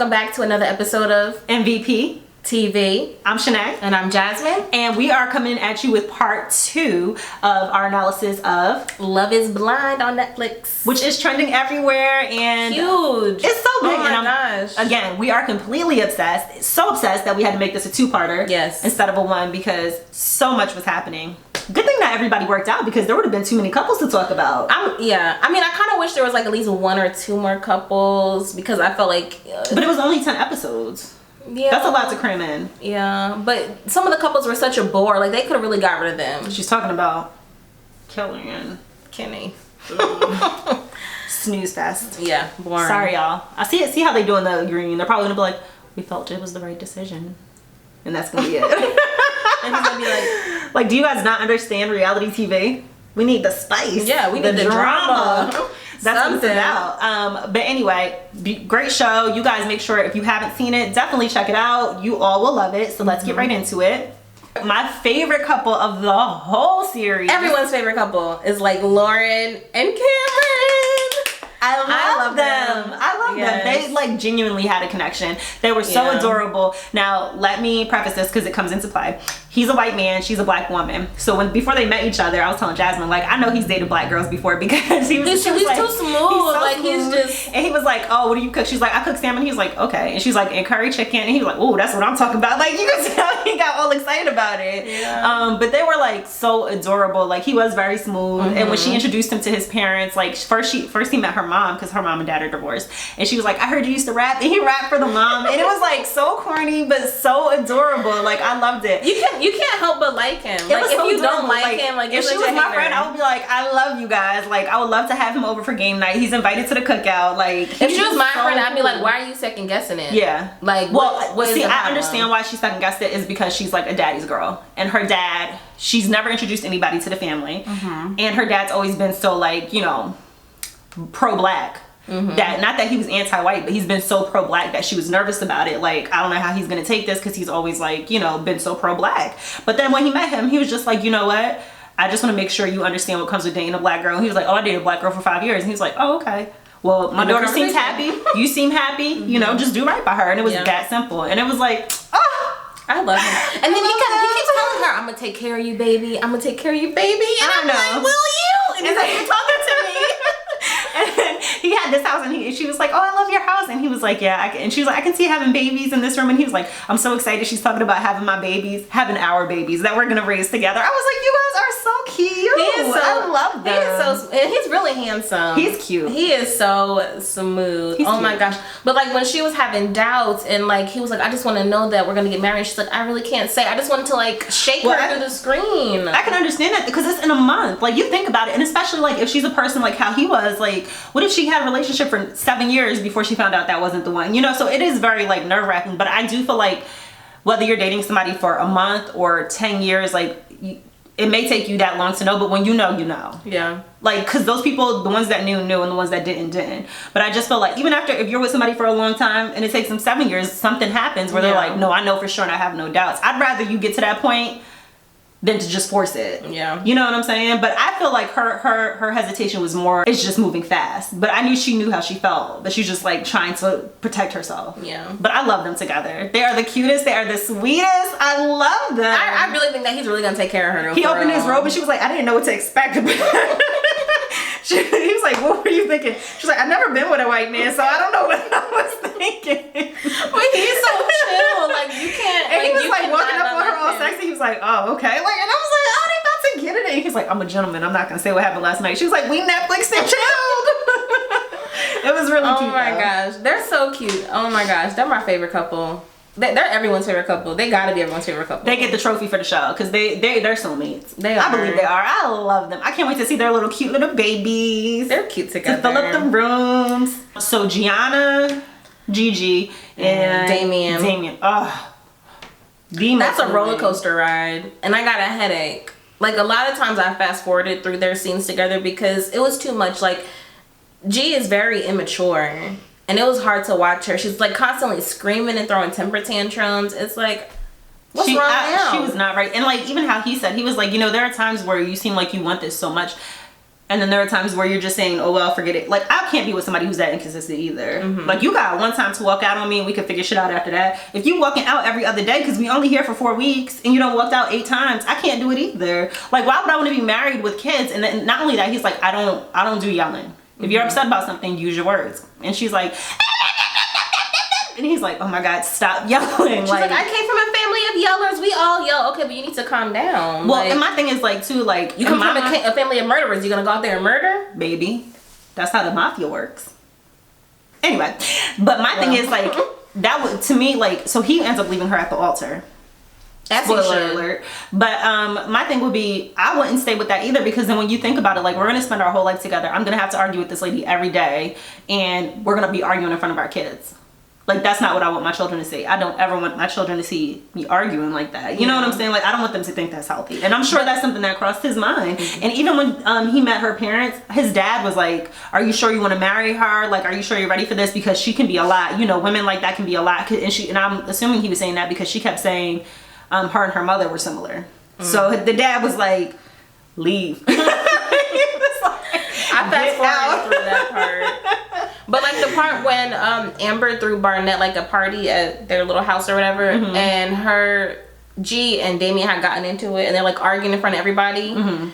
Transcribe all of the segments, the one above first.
welcome back to another episode of MVP TV. I'm Shanae. And I'm Jasmine. And we are coming at you with part 2 of our analysis of Love is Blind on Netflix. which is trending everywhere and huge. It's so big. Oh my gosh. Again, we are completely obsessed. So obsessed that we had to make this a 2-parter. Yes. Instead of a 1 because so much was happening. Good thing that everybody worked out because there would have been too many couples to talk about. Yeah. I mean, I kind of wish there was like at least 1 or 2 more couples because I felt like... But it was only 10 episodes. Yeah. That's a lot to cram in. Yeah. But some of the couples were such a bore. Like, they could have really got rid of them. She's talking about Kelly and Kenny. Snooze fest. Yeah. Boring. Sorry, y'all. I see how they doing the green. They're probably gonna be like, we felt it was the right decision. And that's gonna be it. And he's gonna be like, do you guys not understand reality TV? We need the spice. Yeah, we need the drama. That's what it's about. But anyway, great show. You guys make sure if you haven't seen it, definitely check it out. You all will love it. So let's get right into it. My favorite couple of the whole series. Everyone's favorite couple is like Lauren and Cameron. I love them. I love them. They like genuinely had a connection. They were so adorable. Now, let me preface this because it comes into play. He's a white man, she's a black woman. So before they met each other, I was telling Jasmine, like, I know he's dated black girls before because he's like, too smooth. He's just, and he was like, oh, what do you cook? She's like, I cook salmon. He's like, okay. And she's like, and curry chicken. And he was like, oh, that's what I'm talking about. Like, you can tell he got all excited about it. Yeah. But they were like so adorable. Like, he was very smooth. And when she introduced him to his parents, like first he met her mom because her mom and dad are divorced. And she was like, I heard you used to rap. And he rapped for the mom. And it was like so corny, but so adorable. Like, I loved it. You can't help but like him. Like, if you don't like him, like, if she was my friend, I would be like, I love you guys. Like, I would love to have him over for game night. He's invited to the cookout. Like, if she was my friend, I'd be like, why are you second guessing it? Yeah. Like, what see, I understand why she second guessed it is because she's like a daddy's girl, and her dad, she's never introduced anybody to the family, and her dad's always been so like, you know, pro-black. That not that he was anti-white, but he's been so pro-black that she was nervous about it. Like, I don't know how he's gonna take this because he's always like, you know, been so pro-black. But then when he met him, he was just like, you know what? I just want to make sure you understand what comes with dating a black girl. And he was like, oh, I dated a black girl for 5 years. And he was like, oh, okay. Well, my daughter seems happy. You seem happy. You know, just do right by her. And it was that simple. And it was like, oh, I love him. And then he keeps telling her, I'm gonna take care of you, baby. I'm gonna take care of you, baby. And I'm like, will you? And he's like, you're talking to me. And he had this house, and she was like, oh, I love your house. And he was like, yeah. And she was like, I can see having babies in this room. And he was like, I'm so excited. She's talking about having our babies that we're going to raise together. I was like, you guys are so cute. I love them. And he's really handsome. He's cute. He is so smooth. He's cute. My gosh. But like when she was having doubts and like he was like, I just want to know that we're going to get married. She's like, I really can't say. I just wanted to like shake her through the screen. I can understand that because it's in a month. Like, you think about it. And especially like if she's a person like how he was, like, what if she had a relationship for 7 years before she found out that wasn't the one? You know, so it is very like nerve-wracking. But I do feel like whether you're dating somebody for a month or 10 years, like, it may take you that long to know, but when you know, you know. Yeah. Like, because those people, the ones that knew, and the ones that didn't. But I just feel like even after, if you're with somebody for a long time and it takes them 7 years, something happens where they're like, no, I know for sure and I have no doubts. I'd rather you get to that point than to just force it. Yeah. You know what I'm saying? But I feel like her hesitation was more, it's just moving fast. But I knew she knew how she felt. But she's just like trying to protect herself. Yeah. But I love them together. They are the cutest. They are the sweetest. I love them. I really think that he's really going to take care of her. He opened his robe and she was like, I didn't know what to expect. He was like, what were you thinking? She's like, I've never been with a white man, so I don't know what I was thinking. But he's so chill. Like, you can't. And he was like walking up on her all sexy. He was like, oh, okay. Like, and I was like, oh, they about to get it. And he's like, I'm a gentleman. I'm not going to say what happened last night. She was like, we Netflixed and chilled. It was really cute. Oh my gosh. They're so cute. Oh my gosh. They're my favorite couple. They're everyone's favorite couple. They gotta be everyone's favorite couple. They get the trophy for the show because they're soulmates. They are. I believe they are. I love them. I can't wait to see their little cute little babies. They're cute together. To fill up the rooms. So Gianna, Gigi, and Damian. Oh, that's a roller coaster ride, and I got a headache. Like, a lot of times I fast forwarded through their scenes together because it was too much. Like, G is very immature. And it was hard to watch her. She's like constantly screaming and throwing temper tantrums. It's like, what's wrong now? She was not right. And like, even how he said, he was like, you know, there are times where you seem like you want this so much. And then there are times where you're just saying, oh, well, forget it. Like, I can't be with somebody who's that inconsistent either. Like, you got one time to walk out on me and we can figure shit out after that. If you walking out every other day, because we only here for 4 weeks, and you don't walked out 8 times, I can't do it either. Like, why would I want to be married with kids? And then not only that, he's like, I don't do yelling. If you're upset about something, use your words. And she's like, and he's like, oh my God, stop yelling. She's like, I came from a family of yellers. We all yell. Okay, but you need to calm down. Well, and my thing is like, too, like, you come from a family of murderers. You gonna go out there and murder? Baby, that's how the mafia works. Anyway, but my thing is like, that would, to me, like, so he ends up leaving her at the altar. Spoiler alert. But my thing would be, I wouldn't stay with that either, because then when you think about it, like, we're gonna spend our whole life together. I'm gonna have to argue with this lady every day, and we're gonna be arguing in front of our kids. Like, that's not what I want my children to see. I don't ever want my children to see me arguing like that. You know what I'm saying? Like, I don't want them to think that's healthy. And I'm sure that's something that crossed his mind. And even when he met her parents, his dad was like, are you sure you want to marry her? Like, are you sure you're ready for this? Because she can be a lot. You know, women like that can be a lot. And I'm assuming he was saying that because she kept saying her and her mother were similar. So the dad was like, leave. He was like, I fast forwarded through that part. But like the part when Amber threw Barnett like a party at their little house or whatever, and her G and Damian had gotten into it, and they're like arguing in front of everybody.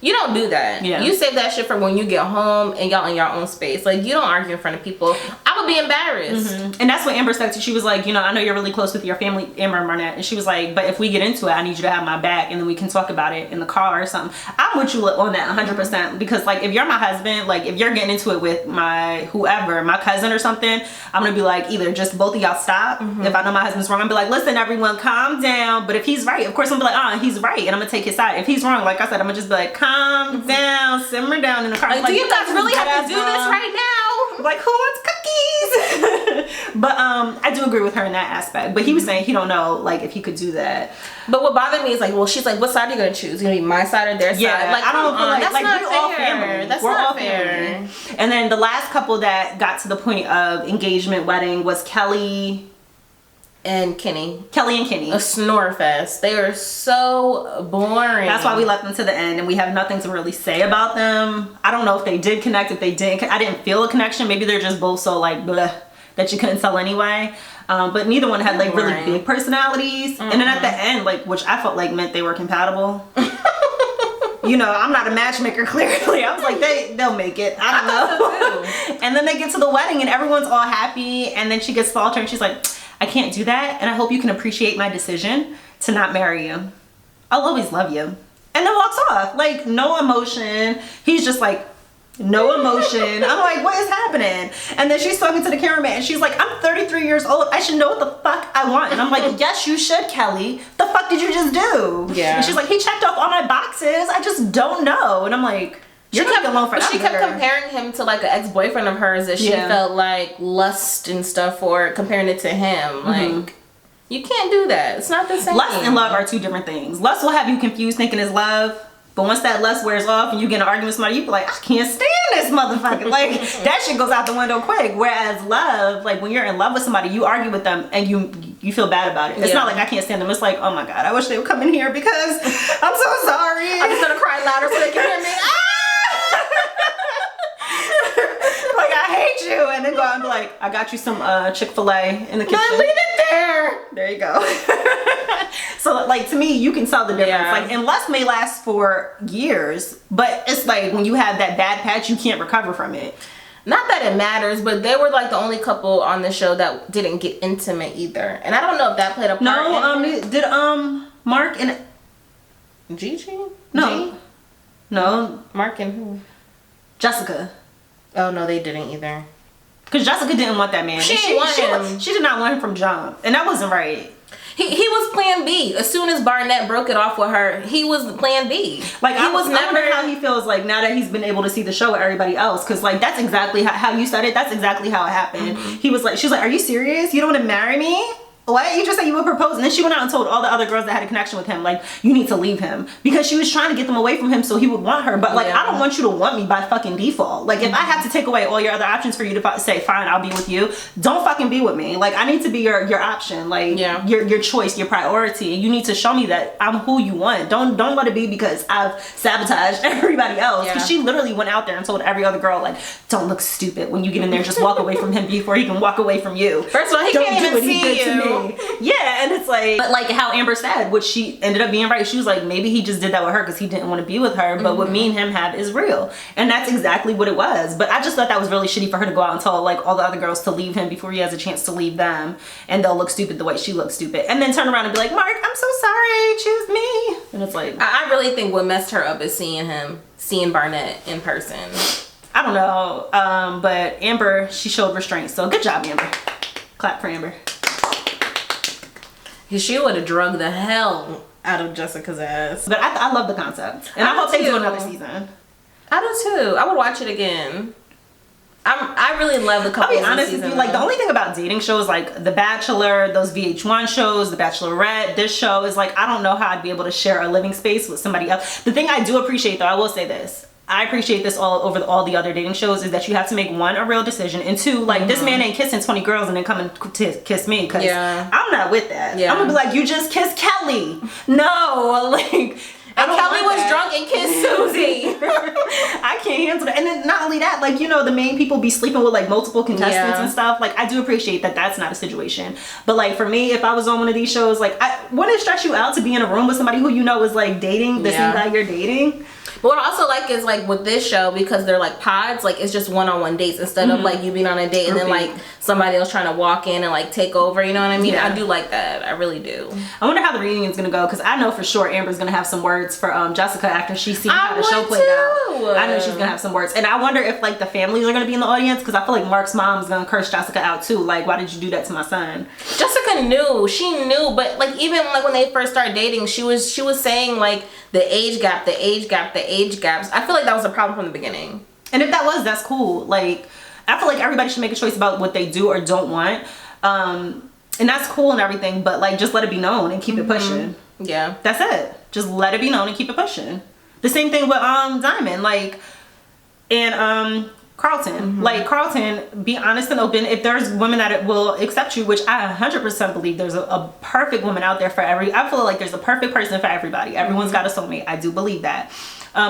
You don't do that. You save that shit for when you get home and y'all in your own space. Like, you don't argue in front of people. I would be embarrassed. And that's what Amber said to. She was like, you know, I know you're really close with your family, Amber and Barnett, and she was like, but if we get into it, I need you to have my back, and then we can talk about it in the car or something. I'm with you on that 100%, because like, if you're my husband, like if you're getting into it with my whoever, my cousin or something, I'm gonna be like, either just both of y'all stop. If I know my husband's wrong, I'm gonna be like, listen, everyone, calm down. But if he's right, of course I'm gonna be like, he's right, and I'm gonna take his side. If he's wrong, like I said, I'm gonna just be like, calm down, simmer down in the car. Like, do you guys really have to do this right now? Like, who wants cookies? But I do agree with her in that aspect. But he was saying he don't know, like, if he could do that. But what bothered me is like, well, she's like, what side are you gonna choose? You gonna be my side or their side? Like, I don't feel that's like not we're fair. all family. That's we're not all fair. Family. And then the last couple that got to the point of engagement wedding was Kelly and Kenny. Kelly and Kenny. A snore fest. They are so boring. That's why we left them to the end, and we have nothing to really say about them. I don't know if they did connect, if they didn't. I didn't feel a connection. Maybe they're just both so like bleh that you couldn't tell anyway. But neither one had like really big personalities. And then at the end, like, which I felt like meant they were compatible. You know, I'm not a matchmaker, clearly. I was like, they'll make it. I don't know. So and then they get to the wedding and everyone's all happy, and then she gets to the altar and she's like, I can't do that, and I hope you can appreciate my decision to not marry you. I'll always love you. And then walks off. Like, no emotion. He's just like, no emotion. I'm like, what is happening? And then she's talking to the cameraman and she's like, I'm 33 years old. I should know what the fuck I want. And I'm like, yes, you should, Kelly. The fuck did you just do? Yeah. And she's like, he checked off all my boxes. I just don't know. And I'm like, she kept comparing him to like an ex-boyfriend of hers that she felt like lust and stuff for, comparing it to him. Like, you can't do that. It's not the same. Lust and love are two different things. Lust will have you confused thinking it's love. But once that lust wears off and you get in an argument with somebody, you be like, I can't stand this motherfucker. Like, that shit goes out the window quick. Whereas love, like, when you're in love with somebody, you argue with them and you feel bad about it. It's not like I can't stand them. It's like, oh my God, I wish they would come in here because I'm so sorry. I'm just gonna cry louder so they can hear me. Like, I hate you. And then go out and be like, I got you some Chick-fil-A in the kitchen. No, leave it there. There you go. So, like, to me, you can tell the difference. Yeah. Like, and lust may last for years, but it's like when you have that bad patch, you can't recover from it. Not that it matters, but they were like the only couple on the show that didn't get intimate either. And I don't know if that played a part. No, did Mark and Gigi? No. G? No. Mark and who? Jessica. Oh, no, they didn't either. Because Jessica didn't want that man. She did not want him from jump. And that wasn't right. He was plan B. As soon as Barnett broke it off with her, he was plan B. Like, I wonder how he feels like now that he's been able to see the show with everybody else. Because, like, that's exactly how you said it. That's exactly how it happened. He was like, she was like, are you serious? You don't want to marry me? what? You just said you would propose, and then she went out and told all the other girls that had a connection with him, like, you need to leave him, because she was trying to get them away from him so he would want her. But like, I don't want you to want me by fucking default. Like, if I have to take away all your other options for you to say, fine, I'll be with you, don't fucking be with me. Like, I need to be your option, like, your choice, your priority. You need to show me that I'm who you want. Don't let it be because I've sabotaged everybody else. Because she literally went out there and told every other girl, like, don't look stupid when you get in there. Just walk away from him before he can walk away from you. First of all, he can't even see you. Yeah, and it's like, but like how Amber said, which she ended up being right. She was like, maybe he just did that with her because he didn't want to be with her. But what me and him have is real, and that's exactly what it was. But I just thought that was really shitty for her to go out and tell like all the other girls to leave him before he has a chance to leave them, and they'll look stupid the way she looks stupid, and then turn around and be like, Mark, I'm so sorry, choose me. And it's like, I really think what messed her up is seeing Barnett in person. I don't know, but Amber, she showed restraint, so good job, Amber. Clap for Amber. She would have drugged the hell out of Jessica's ass. But I love the concept, and I hope they do another season. I do too. I would watch it again. I really love the couple. I'll be honest with you, like the only thing about dating shows like The Bachelor, those VH1 shows, The Bachelorette, this show is like, I don't know how I'd be able to share a living space with somebody else. The thing I do appreciate though, I will say this, I appreciate this all over all the other dating shows, is that you have to make one, a real decision, and two, like this man ain't kissing 20 girls and then coming to kiss me, because I'm not with that. I'm gonna be like, you just kissed Kelly. No, like, and Kelly was drunk and kissed Susie. I can't handle that. And then not only that, like, you know, the main people be sleeping with like multiple contestants and stuff. Like, I do appreciate that that's not a situation. But like for me, if I was on one of these shows, like, wouldn't it stress you out to be in a room with somebody who you know is like dating the same guy you're dating? But what I also like is like with this show, because they're like pods, like it's just one-on-one dates instead of like you being on a date and then like somebody else trying to walk in and like take over, you know what I mean? I do like that. I really do. I wonder how the reunion's gonna go, because I know for sure Amber's gonna have some words for Jessica after she sees how the show played out. I know she's gonna have some words, and I wonder if like the families are gonna be in the audience, because I feel like Mark's mom's gonna curse Jessica out too. Like, why did you do that to my son? Jessica knew. She knew, but like even like when they first started dating, she was saying like the age gaps. I feel like that was a problem from the beginning. And if that was, that's cool. Like, I feel like everybody should make a choice about what they do or don't want. And that's cool and everything, but like just let it be known and keep it pushing. Yeah. That's it. Just let it be known and keep it pushing. The same thing with Diamond, like, and Carlton. Like, Carlton, be honest and open. If there's women that will accept you, which I 100% believe there's a perfect woman out there for I feel like there's a perfect person for everybody. Everyone's got a soulmate. I do believe that.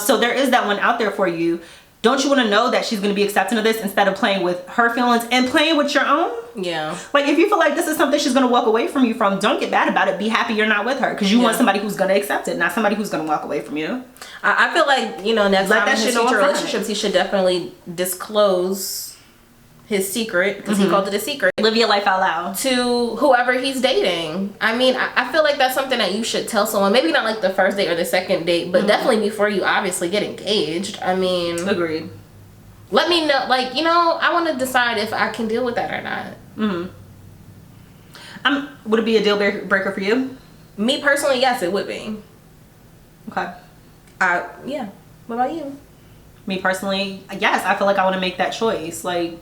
So there is that one out there for you. Don't you want to know that she's going to be accepting of this instead of playing with her feelings and playing with your own? Yeah. Like, if you feel like this is something she's going to walk away from you from, don't get mad about it. Be happy you're not with her, because you want somebody who's going to accept it, not somebody who's going to walk away from you. I feel like, you know, next time in his future relationships, he should definitely disclose his secret, because he called it a secret. Live your life out loud. To whoever he's dating. I mean, I feel like that's something that you should tell someone. Maybe not like the first date or the second date, but definitely before you obviously get engaged. I mean, agreed. Let me know, like, you know, I want to decide if I can deal with that or not. Would it be a deal breaker for you? Me personally, yes, it would be. Okay. Yeah. What about you? Me personally, yes, I feel like I want to make that choice. Like,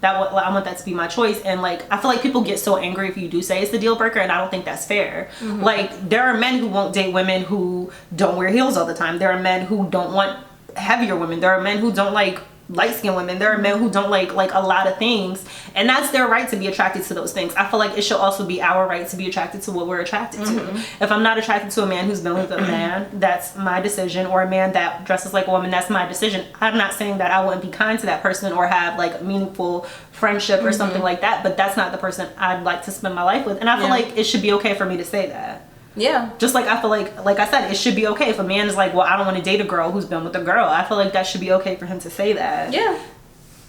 I want that to be my choice. And like, I feel like people get so angry if you do say it's the deal breaker, and I don't think that's fair. Like, there are men who won't date women who don't wear heels all the time. There are men who don't want heavier women. There are men who don't like light-skinned women. There are men who don't like a lot of things, and that's their right to be attracted to those things. I feel like it should also be our right to be attracted to what we're attracted to. If I'm not attracted to a man who's been with a man, that's my decision, or a man that dresses like a woman, that's my decision. I'm not saying that I wouldn't be kind to that person or have like a meaningful friendship or something like that, but that's not the person I'd like to spend my life with. And I feel like it should be okay for me to say that. Yeah. Just like I feel like I said, it should be okay if a man is like, well, I don't want to date a girl who's been with a girl. I feel like that should be okay for him to say that. Yeah.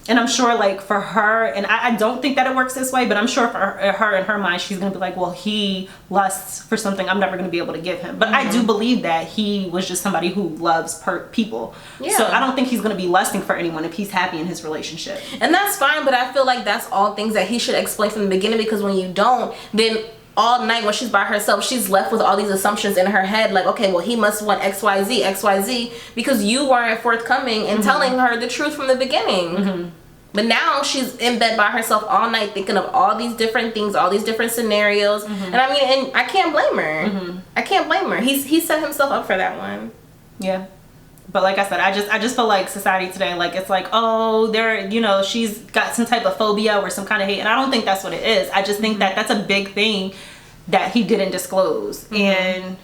And I'm sure like for her, and I don't think that it works this way, but I'm sure for her in her mind, she's going to be like, well, he lusts for something I'm never going to be able to give him. But I do believe that he was just somebody who loves people. Yeah. So I don't think he's going to be lusting for anyone if he's happy in his relationship. And that's fine, but I feel like that's all things that he should explain from the beginning, because when you don't, then all night when she's by herself, she's left with all these assumptions in her head, like, okay, well, he must want XYZ, because you weren't forthcoming and telling her the truth from the beginning. But now she's in bed by herself all night thinking of all these different things, all these different scenarios. And I mean, and I can't blame her. I can't blame her. He set himself up for that one. Yeah. But like I said, I just feel like society today, like, it's like, oh, there, you know, she's got some type of phobia or some kind of hate. And I don't think that's what it is. I just think that that's a big thing that he didn't disclose. And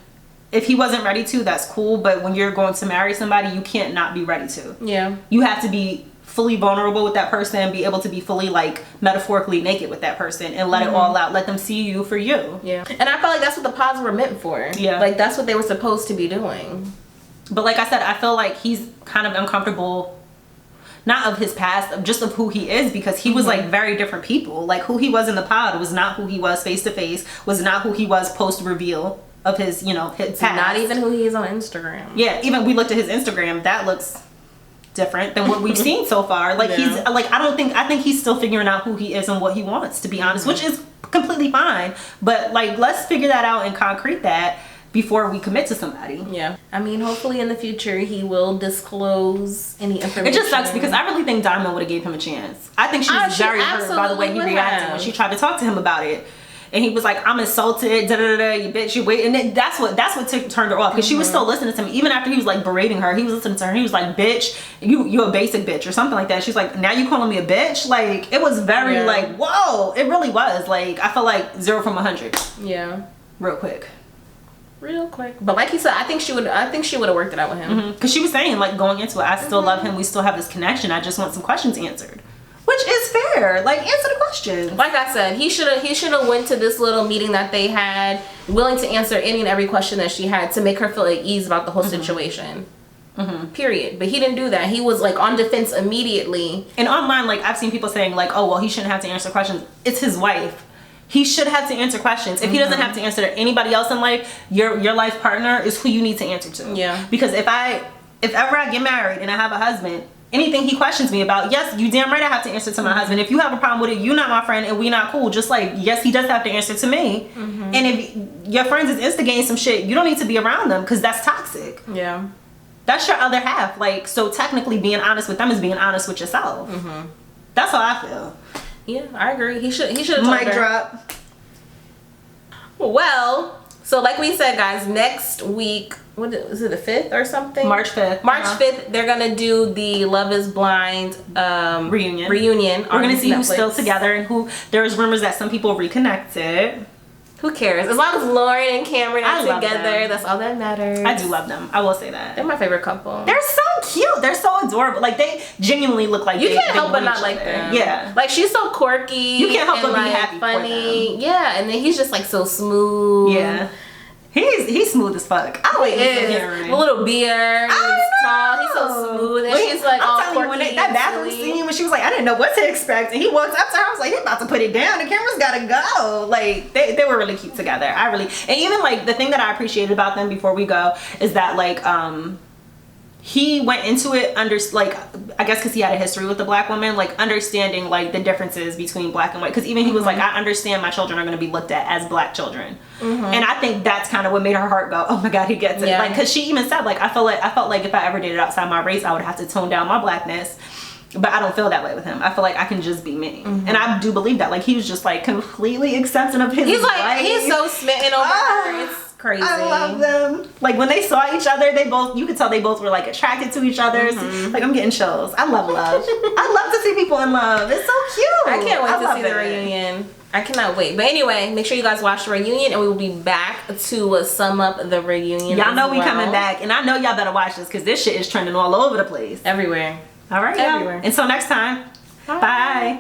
if he wasn't ready to, that's cool. But when you're going to marry somebody, you can't not be ready to. Yeah. You have to be fully vulnerable with that person, be able to be fully, like, metaphorically naked with that person and let it all out. Let them see you for you. Yeah. And I felt like that's what the pods were meant for. Yeah. Like, that's what they were supposed to be doing. But like I said, I feel like he's kind of uncomfortable, not of his past, just of who he is, because he was like very different people. Like, who he was in the pod was not who he was face to face, was not who he was post reveal of his, you know, his past. Not even who he is on Instagram. Yeah, even we looked at his Instagram, that looks different than what we've seen so far. Like, he's like, I think he's still figuring out who he is and what he wants, to be honest, which is completely fine. But like, let's figure that out and concrete that before we commit to somebody. Yeah. I mean, hopefully in the future he will disclose any information. It just sucks because I really think Diamond would have gave him a chance. I think she was very hurt by the way he reacted when she tried to talk to him about it. And he was like, I'm insulted, you bitch, you wait. And then that's what turned her off, because she was still listening to him. Even after he was like berating her, he was listening to her. He was like, bitch, you a basic bitch or something like that. She's like, now you calling me a bitch? Like, it was very like, whoa. It really was. Like, I felt like 0 from 100. Yeah. Real quick. But like he said, I think she would have worked it out with him. Because she was saying, like, going into it, I still love him. We still have this connection. I just want some questions answered. Which is fair. Like, answer the questions. Like I said, he should have went to this little meeting that they had, willing to answer any and every question that she had to make her feel at ease about the whole situation. Period. But he didn't do that. He was like on defense immediately. And online, like, I've seen people saying like, oh, well, he shouldn't have to answer questions. It's his wife. He should have to answer questions. If he doesn't have to answer to anybody else in life, your life partner is who you need to answer to. Yeah. Because if ever I get married and I have a husband, anything he questions me about, yes, you damn right I have to answer to my husband. If you have a problem with it, you not my friend and we not cool. Just like, yes, he does have to answer to me. And if your friends is instigating some shit, you don't need to be around them, because that's toxic. Yeah. That's your other half. Like, so technically being honest with them is being honest with yourself. That's how I feel. Yeah, I agree. He should have told her. Mic drop. Well, so like we said, guys, next week, what is it, the 5th or something? March 5th. March 5th, they're gonna do the Love is Blind reunion. We're gonna see who's still together and who. There's rumors that some people reconnected. Who cares? As long as Lauren and Cameron are together, them. that's all that matters. I do love them. I will say that. They're my favorite couple. They're so cute. They're so adorable. Like, they genuinely look like you can't help but not like them. Yeah. Like, she's so quirky. You can't help but be happy funny. for them. Yeah, and then he's just like so smooth. Yeah. He's smooth as fuck. Oh, he is. A little beard. He's tall. He's so smooth. And she's like all quirky. When that bathroom scene when she was like, I didn't know what to expect, and he walks up to her, I was like, he's about to put it down. The camera's gotta go. Like, they were really cute together. And even like the thing that I appreciated about them before we go is that like he went into it under, like, I guess because he had a history with the black woman, like understanding like the differences between black and white. Because even he was like, I understand my children are going to be looked at as black children, and I think that's kind of what made her heart go, oh my god, he gets it. Like, because she even said like, I felt like if I ever dated outside my race, I would have to tone down my blackness. But I don't feel that way with him. I feel like I can just be me, and I do believe that. Like, he was just like completely accepting of his. He's like wife. He's so smitten over her. It's crazy. I love them. Like, when they saw each other, you could tell they both were like attracted to each other. Like, I'm getting chills. I love love. I love to see people in love. It's so cute. I can't wait to see the reunion. I cannot wait. But anyway, make sure you guys watch the reunion, and we will be back to sum up the reunion. Y'all know we coming back, and I know y'all better watch this because this shit is trending all over the place. Everywhere. All right, everywhere. Until next time. Bye.